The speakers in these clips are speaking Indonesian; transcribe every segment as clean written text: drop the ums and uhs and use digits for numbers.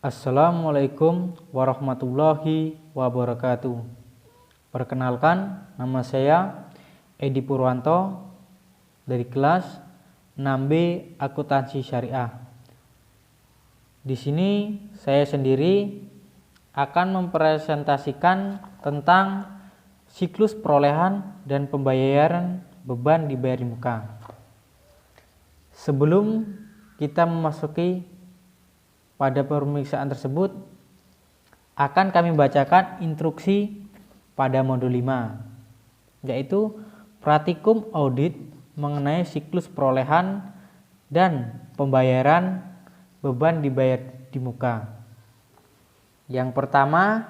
Assalamualaikum warahmatullahi wabarakatuh. Perkenalkan, nama saya Edi Purwanto dari kelas 6B Akuntansi Syariah. Di sini saya sendiri akan mempresentasikan tentang siklus perolehan dan pembayaran beban dibayar di muka. Sebelum kita memasuki pada pemeriksaan tersebut, akan kami bacakan instruksi pada modul 5, yaitu praktikum audit mengenai siklus perolehan dan pembayaran beban dibayar di muka. Yang pertama,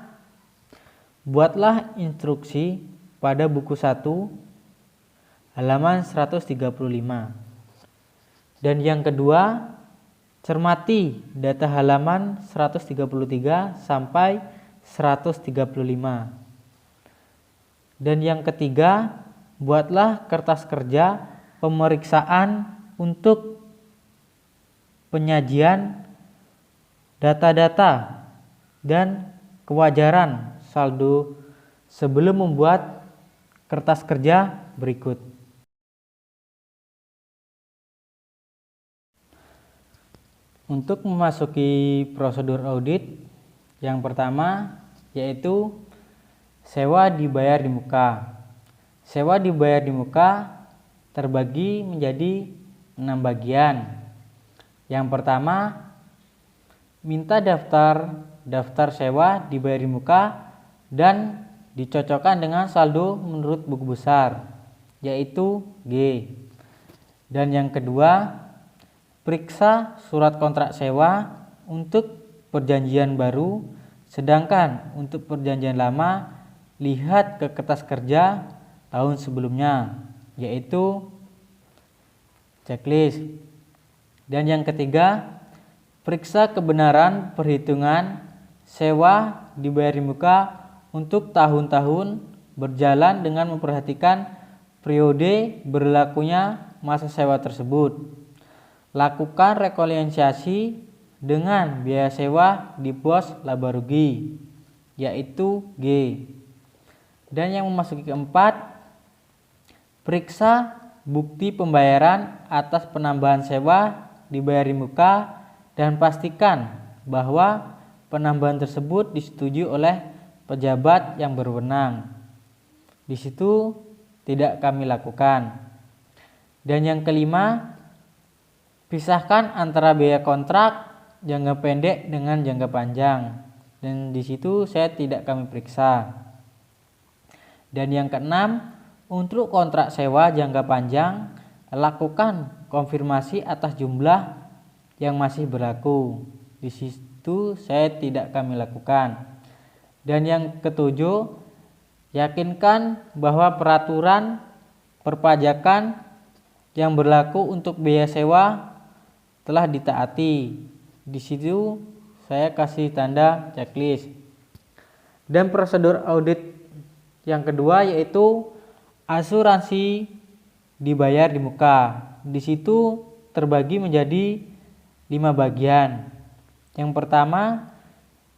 buatlah instruksi pada buku 1 halaman 135. Dan yang kedua, cermati data halaman 133 sampai 135. Dan yang ketiga, buatlah kertas kerja pemeriksaan untuk penyajian data-data dan kewajaran saldo sebelum membuat kertas kerja berikut. Untuk memasuki prosedur audit, yang pertama yaitu sewa dibayar di muka. Sewa dibayar di muka terbagi menjadi 6 bagian. Yang pertama, minta daftar sewa dibayar di muka dan dicocokkan dengan saldo menurut buku besar, yaitu G. Dan yang kedua, periksa surat kontrak sewa untuk perjanjian baru, sedangkan untuk perjanjian lama lihat ke kertas kerja tahun sebelumnya, yaitu checklist. Dan yang ketiga, periksa kebenaran perhitungan sewa dibayar di muka untuk tahun-tahun berjalan dengan memperhatikan periode berlakunya masa sewa tersebut. Lakukan rekonsiliasi dengan biaya sewa di pos laba rugi, yaitu G. Dan yang memasuki keempat, periksa bukti pembayaran atas penambahan sewa dibayar di muka dan pastikan bahwa penambahan tersebut disetujui oleh pejabat yang berwenang. Di situ tidak kami lakukan. Dan yang kelima, pisahkan antara biaya kontrak jangka pendek dengan jangka panjang, dan di situ saya tidak kami periksa. Dan yang keenam, untuk kontrak sewa jangka panjang, lakukan konfirmasi atas jumlah yang masih berlaku. Di situ saya tidak kami lakukan. Dan yang ketujuh, yakinkan bahwa peraturan perpajakan yang berlaku untuk biaya sewa telah ditaati. Di situ saya kasih tanda checklist. Dan prosedur audit yang kedua yaitu asuransi dibayar di muka. Di situ terbagi menjadi 5 bagian. Yang pertama,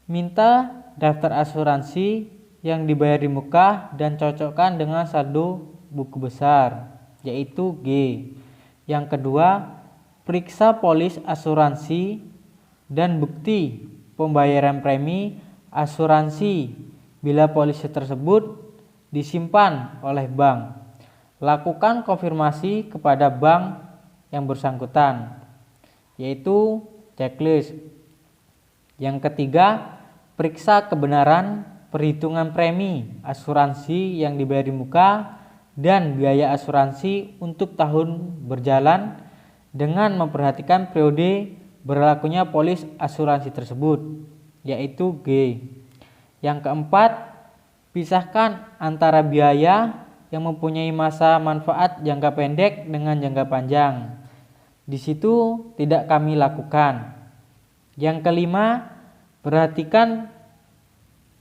minta daftar asuransi yang dibayar di muka dan cocokkan dengan saldo buku besar, yaitu G. Yang kedua, periksa polis asuransi dan bukti pembayaran premi asuransi bila polisi tersebut disimpan oleh bank. Lakukan konfirmasi kepada bank yang bersangkutan, yaitu checklist. Yang ketiga, periksa kebenaran perhitungan premi asuransi yang dibayar di muka dan biaya asuransi untuk tahun berjalan dengan memperhatikan periode berlakunya polis asuransi tersebut, yaitu G. Yang keempat, pisahkan antara biaya yang mempunyai masa manfaat jangka pendek dengan jangka panjang. Di situ tidak kami lakukan. Yang kelima, perhatikan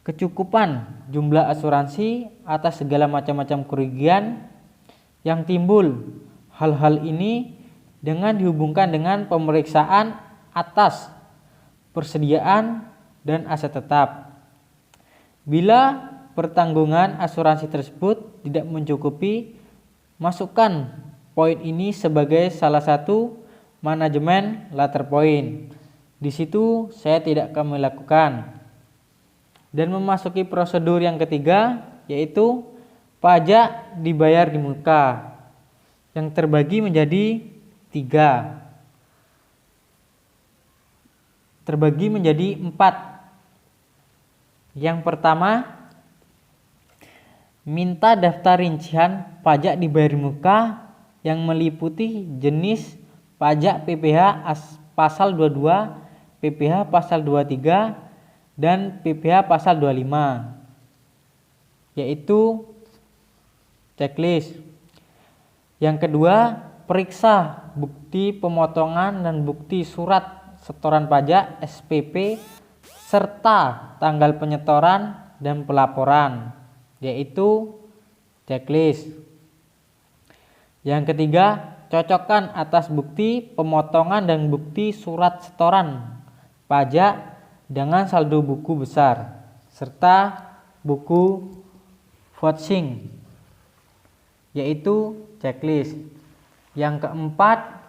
kecukupan jumlah asuransi atas segala macam-macam kerugian yang timbul. Hal-hal ini dengan dihubungkan dengan pemeriksaan atas persediaan, dan aset tetap. Bila pertanggungan asuransi tersebut tidak mencukupi, masukkan poin ini sebagai salah satu manajemen later point. Di situ saya tidak akan melakukan. Dan memasuki prosedur yang ketiga, yaitu pajak dibayar di muka, yang terbagi menjadi 3. Terbagi menjadi 4. Yang pertama, minta daftar rincian pajak dibayar di muka yang meliputi jenis pajak PPh pasal 22, PPh pasal 23, dan PPh pasal 25, yaitu checklist. Yang kedua, periksa bukti pemotongan dan bukti surat setoran pajak SPP serta tanggal penyetoran dan pelaporan, yaitu checklist. Yang ketiga, cocokkan atas bukti pemotongan dan bukti surat setoran pajak dengan saldo buku besar serta buku vouching, yaitu checklist. Yang keempat,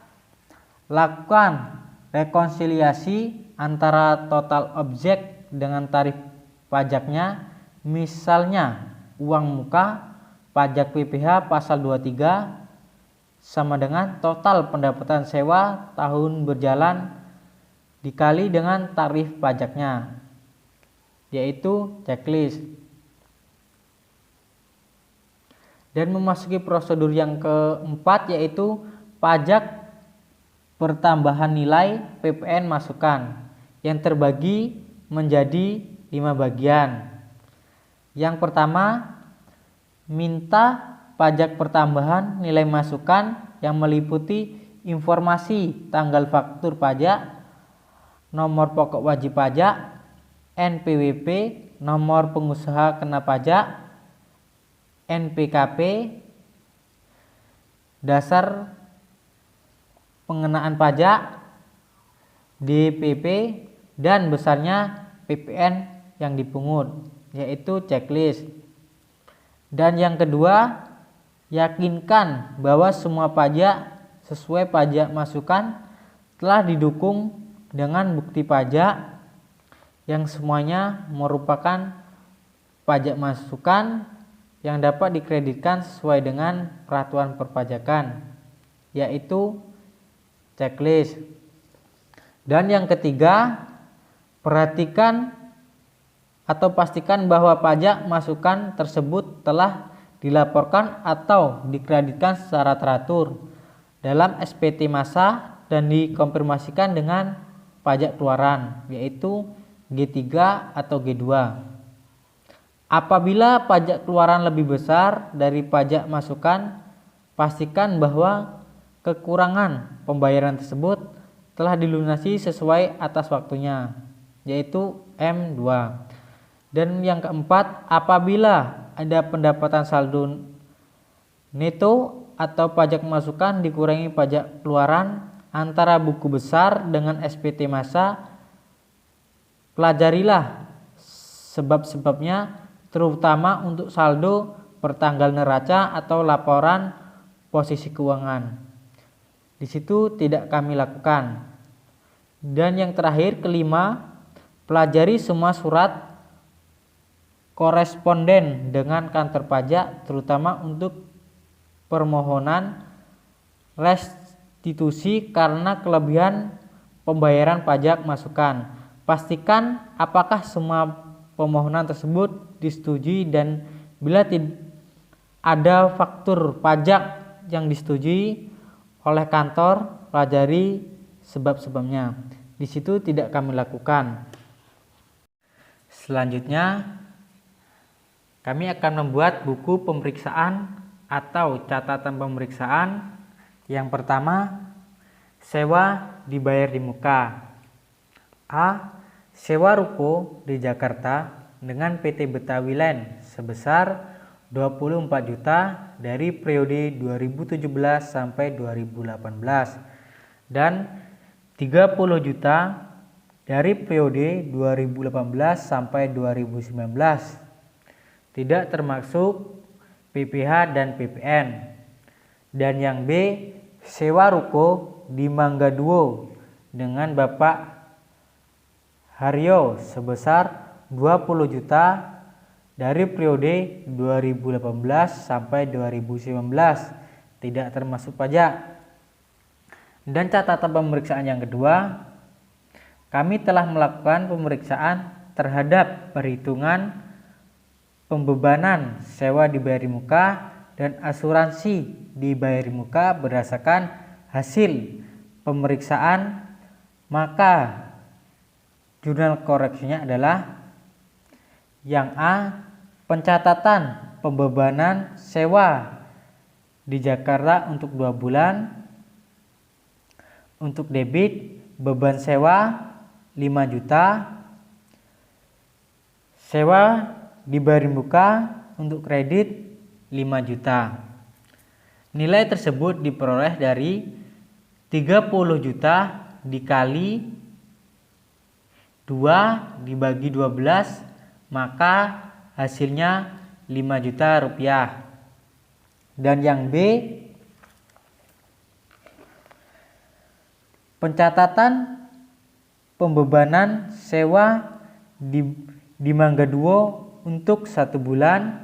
lakukan rekonsiliasi antara total objek dengan tarif pajaknya, misalnya uang muka pajak PPh pasal 23 sama dengan total pendapatan sewa tahun berjalan dikali dengan tarif pajaknya, yaitu checklist. Dan memasuki prosedur yang keempat, yaitu pajak pertambahan nilai PPN masukan, yang terbagi menjadi 5 bagian. Yang pertama, minta pajak pertambahan nilai masukan yang meliputi informasi tanggal faktur pajak, nomor pokok wajib pajak, NPWP, nomor pengusaha kena pajak, NPKP, dasar pengenaan pajak, DPP, dan besarnya PPN yang dipungut, yaitu checklist. Dan yang kedua, yakinkan bahwa semua pajak sesuai pajak masukan telah didukung dengan bukti pajak yang semuanya merupakan pajak masukan yang dapat dikreditkan sesuai dengan peraturan perpajakan, yaitu checklist. Dan yang ketiga, perhatikan atau pastikan bahwa pajak masukan tersebut telah dilaporkan atau dikreditkan secara teratur dalam SPT masa dan dikonfirmasikan dengan pajak keluaran, yaitu G3 atau G2. Apabila pajak keluaran lebih besar dari pajak masukan, pastikan bahwa kekurangan pembayaran tersebut telah dilunasi sesuai atas waktunya, yaitu M2. Dan yang keempat, apabila ada pendapatan saldo neto atau pajak masukan dikurangi pajak keluaran antara buku besar dengan SPT masa, pelajarilah sebab-sebabnya, terutama untuk saldo pertanggal neraca atau laporan posisi keuangan. Di situ tidak kami lakukan. Dan yang terakhir, kelima, pelajari semua surat koresponden dengan kantor pajak, terutama untuk permohonan restitusi karena kelebihan pembayaran pajak masukan. Pastikan apakah semua permohonan tersebut disetujui, dan bila ada faktur pajak yang disetujui oleh kantor, pelajari sebab-sebabnya. Di situ tidak kami lakukan. Selanjutnya, kami akan membuat buku pemeriksaan atau catatan pemeriksaan. Yang pertama, sewa dibayar di muka. A. Sewa ruko di Jakarta dengan PT Betawi Land sebesar 24 juta dari periode 2017 sampai 2018 dan 30 juta dari periode 2018 sampai 2019, tidak termasuk PPh dan PPN. Dan yang B, sewa ruko di Mangga Duo dengan Bapak Haryo sebesar 20 juta dari periode 2018 sampai 2019, tidak termasuk pajak. Dan catatan pemeriksaan yang kedua, kami telah melakukan pemeriksaan terhadap perhitungan pembebanan sewa dibayar di muka dan asuransi dibayar di muka berdasarkan hasil pemeriksaan, maka jurnal koreksinya adalah yang A, pencatatan pembebanan sewa di Jakarta untuk 2 bulan. Untuk debit, beban sewa 5 juta, sewa dibayar di muka. Untuk kredit 5 juta. Nilai tersebut diperoleh dari 30 juta dikali 2 dibagi 12, maka hasilnya 5 juta rupiah. Dan yang B, pencatatan pembebanan sewa di Mangga Duo untuk 1 bulan.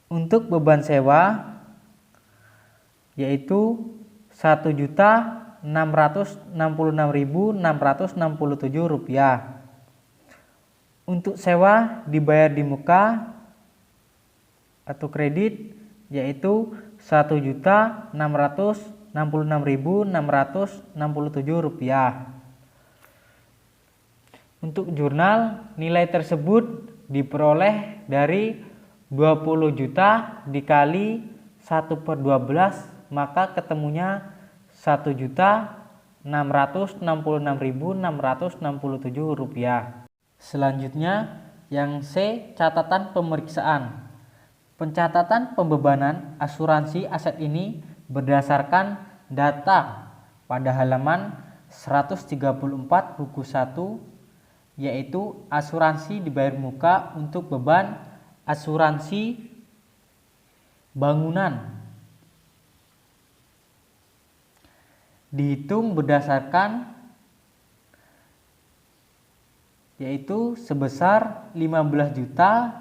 Untuk beban sewa yaitu 1.666.667 rupiah. Untuk sewa dibayar di muka atau kredit yaitu 1.666.667 rupiah. Untuk jurnal, nilai tersebut diperoleh dari 20 juta dikali 1/12, maka ketemunya 1.666.667 rupiah. Selanjutnya yang C, catatan pemeriksaan. Pencatatan pembebanan asuransi aset ini berdasarkan data pada halaman 134 buku 1, yaitu asuransi dibayar muka untuk beban asuransi bangunan. Dihitung berdasarkan yaitu sebesar 15 juta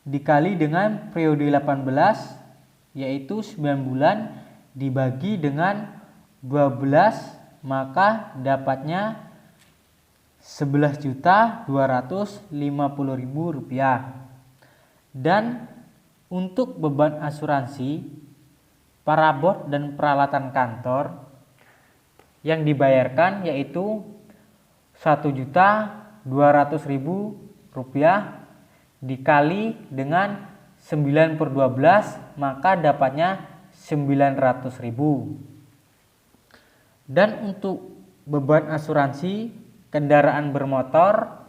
dikali dengan periode 18 yaitu 9 bulan dibagi dengan 12, maka dapatnya 11.250.000 rupiah. Dan untuk beban asuransi parabot dan peralatan kantor yang dibayarkan yaitu 1.200.000 rupiah dikali dengan 9/12, maka dapatnya 900.000. Dan untuk beban asuransi kendaraan bermotor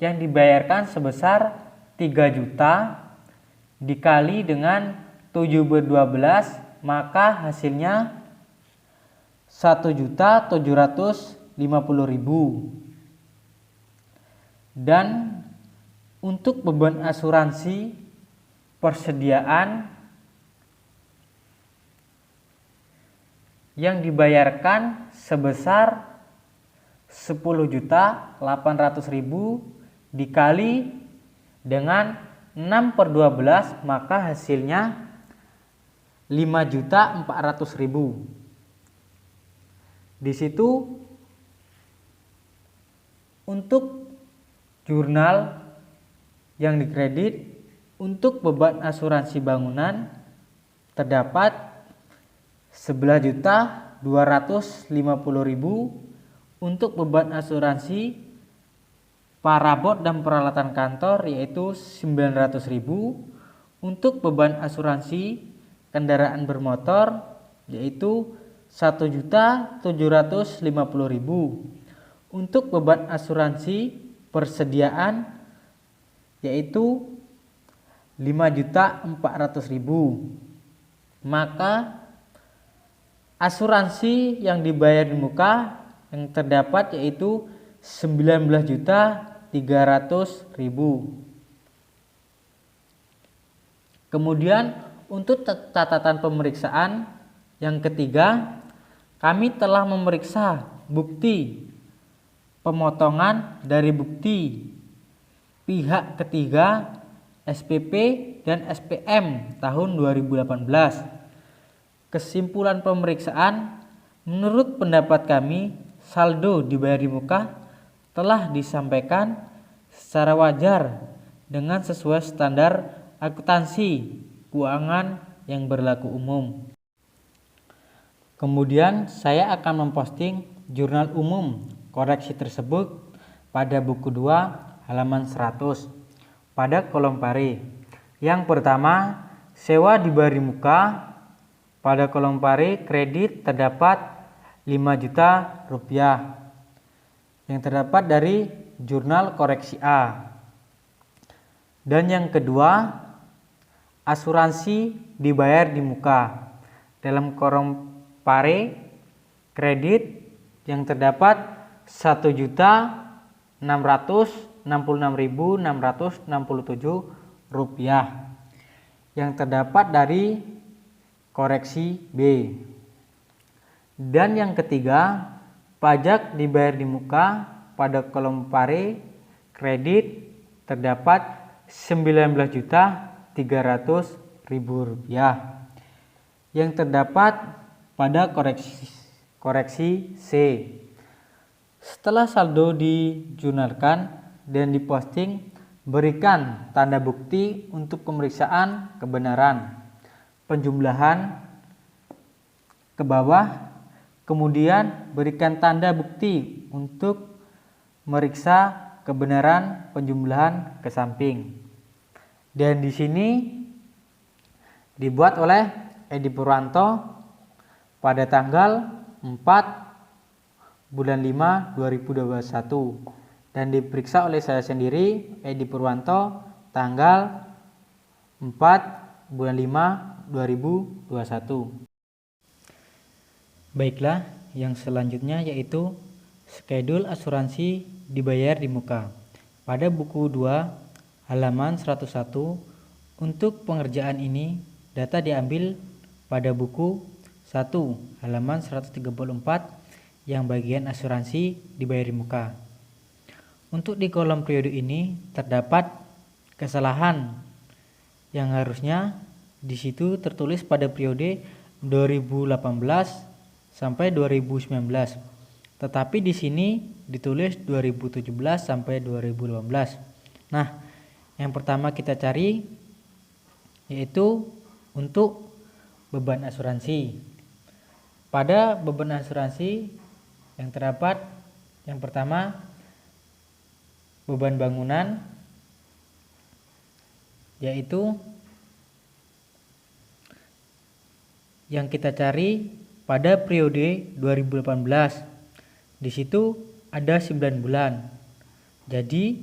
yang dibayarkan sebesar 3 juta dikali dengan 7/12, maka hasilnya 1.750.000. Dan untuk beban asuransi persediaan yang dibayarkan sebesar 10.800.000 dikali dengan 6/12, maka hasilnya 5.400.000. Di situ untuk jurnal yang dikredit untuk beban asuransi bangunan terdapat 11.250.000. Untuk beban asuransi parabot dan peralatan kantor yaitu 900.000. Untuk beban asuransi kendaraan bermotor yaitu 1.750.000. Untuk beban asuransi persediaan yaitu 5.400.000. Maka asuransi yang dibayar di muka yang terdapat yaitu 19.300.000. Kemudian untuk catatan pemeriksaan yang ketiga, kami telah memeriksa bukti pemotongan dari bukti pihak ketiga SPP dan SPM tahun 2018. Kesimpulan pemeriksaan, menurut pendapat kami, saldo dibayar di muka telah disampaikan secara wajar dengan sesuai standar akuntansi keuangan yang berlaku umum. Kemudian saya akan memposting jurnal umum koreksi tersebut pada buku 2 halaman 100 pada kolom pare. Yang pertama, sewa dibayar di muka. Pada kolom pare kredit terdapat 5 juta rupiah yang terdapat dari jurnal koreksi A. Dan yang kedua, asuransi dibayar di muka. Dalam kolom pare kredit yang terdapat 1.666.667 rupiah yang terdapat dari koreksi B. Dan yang ketiga, pajak dibayar di muka. Pada kolom pare kredit terdapat 19.300.000 rupiah yang terdapat pada koreksi C. Setelah saldo dijurnalkan dan diposting, berikan tanda bukti untuk pemeriksaan kebenaran penjumlahan ke bawah, kemudian berikan tanda bukti untuk meriksa kebenaran penjumlahan ke samping. Dan di sini dibuat oleh Edi Purwanto pada tanggal 4 bulan 5 2021 dan diperiksa oleh saya sendiri, Edi Purwanto, tanggal 4 bulan 5 2021. Baiklah, yang selanjutnya yaitu skedul asuransi dibayar di muka. Pada buku 2 halaman 101, untuk pengerjaan ini data diambil pada buku 1 halaman 134 yang bagian asuransi dibayar di muka. Untuk di kolom periode ini terdapat kesalahan yang harusnya di situ tertulis pada periode 2018 sampai 2019. Tetapi di sini ditulis 2017 sampai 2018. Nah, yang pertama kita cari yaitu untuk beban asuransi. Pada beban asuransi yang terdapat yang pertama beban bangunan, yaitu yang kita cari pada periode 2018. Di situ ada 9 bulan. Jadi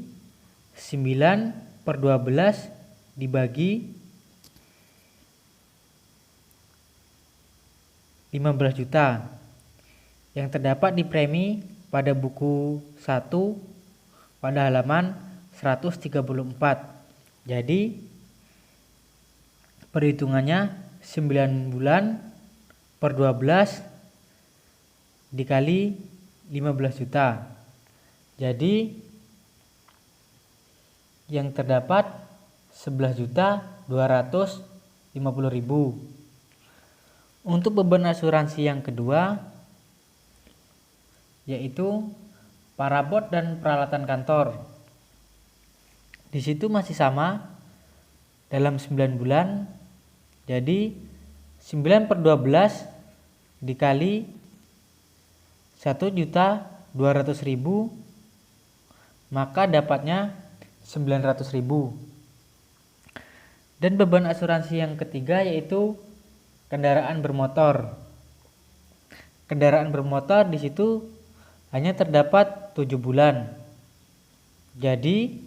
9/12 dibagi 15 juta yang terdapat di premi pada buku 1 pada halaman 134. Jadi perhitungannya 9 bulan per 12 dikali 15 juta. Jadi yang terdapat 11.250.000. Untuk beban asuransi yang kedua yaitu parabot dan peralatan kantor. Di situ masih sama dalam 9 bulan. Jadi 9/12 dikali 1.200.000, maka dapatnya 900.000. Dan beban asuransi yang ketiga yaitu kendaraan bermotor. Kendaraan bermotor di situ hanya terdapat 7 bulan. Jadi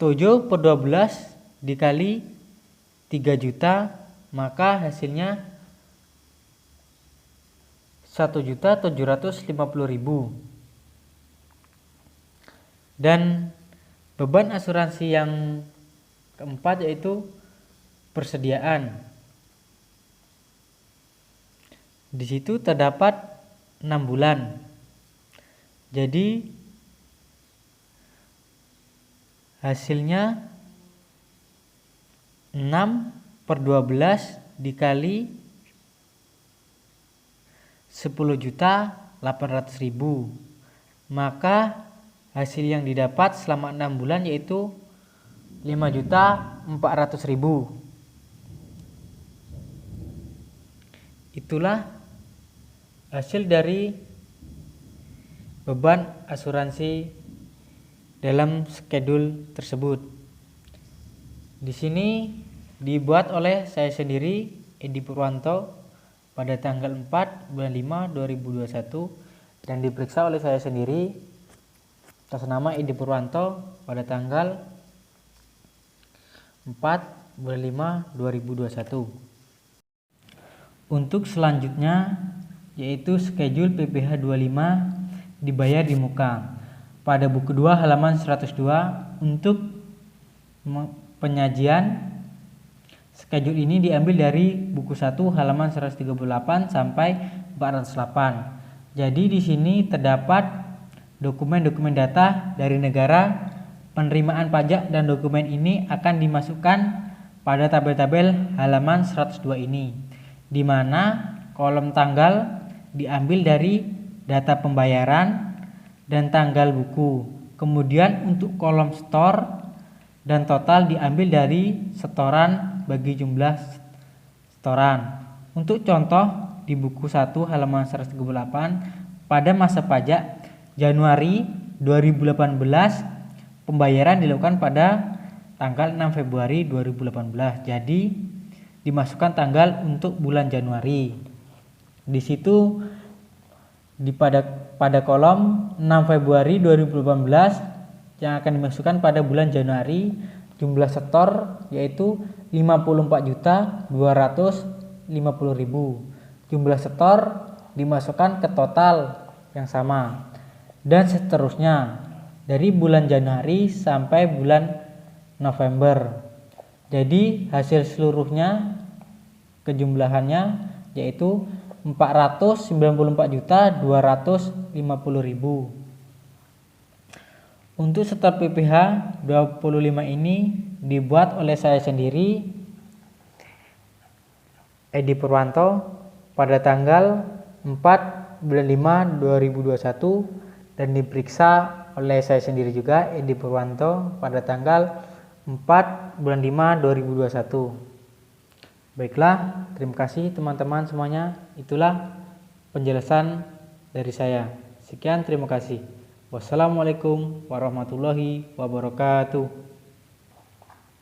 7/12 dikali 3 juta, maka hasilnya 1.750.000. Dan beban asuransi yang keempat yaitu persediaan. Di situ terdapat 6 bulan. Jadi hasilnya 6/12 dikali 10.800.000. Maka hasil yang didapat selama 6 bulan yaitu 5.400.000. Itulah hasil dari beban asuransi dalam skedul tersebut. Di sini dibuat oleh saya sendiri, Edi Purwanto, pada tanggal 4 bulan 5 2021 dan diperiksa oleh saya sendiri atas nama Edi Purwanto pada tanggal 4 bulan 5 2021. Untuk selanjutnya yaitu schedule PPh 25 dibayar di muka. Pada buku 2 halaman 102 untuk penyajian schedule ini diambil dari buku 1 halaman 138 sampai 408. Jadi di sini terdapat dokumen-dokumen data dari negara penerimaan pajak dan dokumen ini akan dimasukkan pada tabel-tabel halaman 102 ini, di mana kolom tanggal diambil dari data pembayaran dan tanggal buku. Kemudian untuk kolom store dan total diambil dari setoran bagi jumlah setoran. Untuk contoh di buku 1 halaman 138 pada masa pajak Januari 2018 pembayaran dilakukan pada tanggal 6 Februari 2018. Jadi dimasukkan tanggal untuk bulan Januari. Di situ pada kolom 6 Februari 2018 yang akan dimasukkan pada bulan Januari jumlah setor yaitu 54.250.000. Jumlah setor dimasukkan ke total yang sama dan seterusnya dari bulan Januari sampai bulan November. Jadi hasil seluruhnya kejumlahannya yaitu 494.250.000. Untuk setor PPh 25 ini dibuat oleh saya sendiri, Edi Purwanto, pada tanggal 4 bulan 5 2021 dan diperiksa oleh saya sendiri juga, Edi Purwanto, pada tanggal 4 bulan 5 2021. Baiklah, terima kasih teman-teman semuanya. Itulah penjelasan dari saya. Sekian, terima kasih. Wassalamualaikum warahmatullahi wabarakatuh.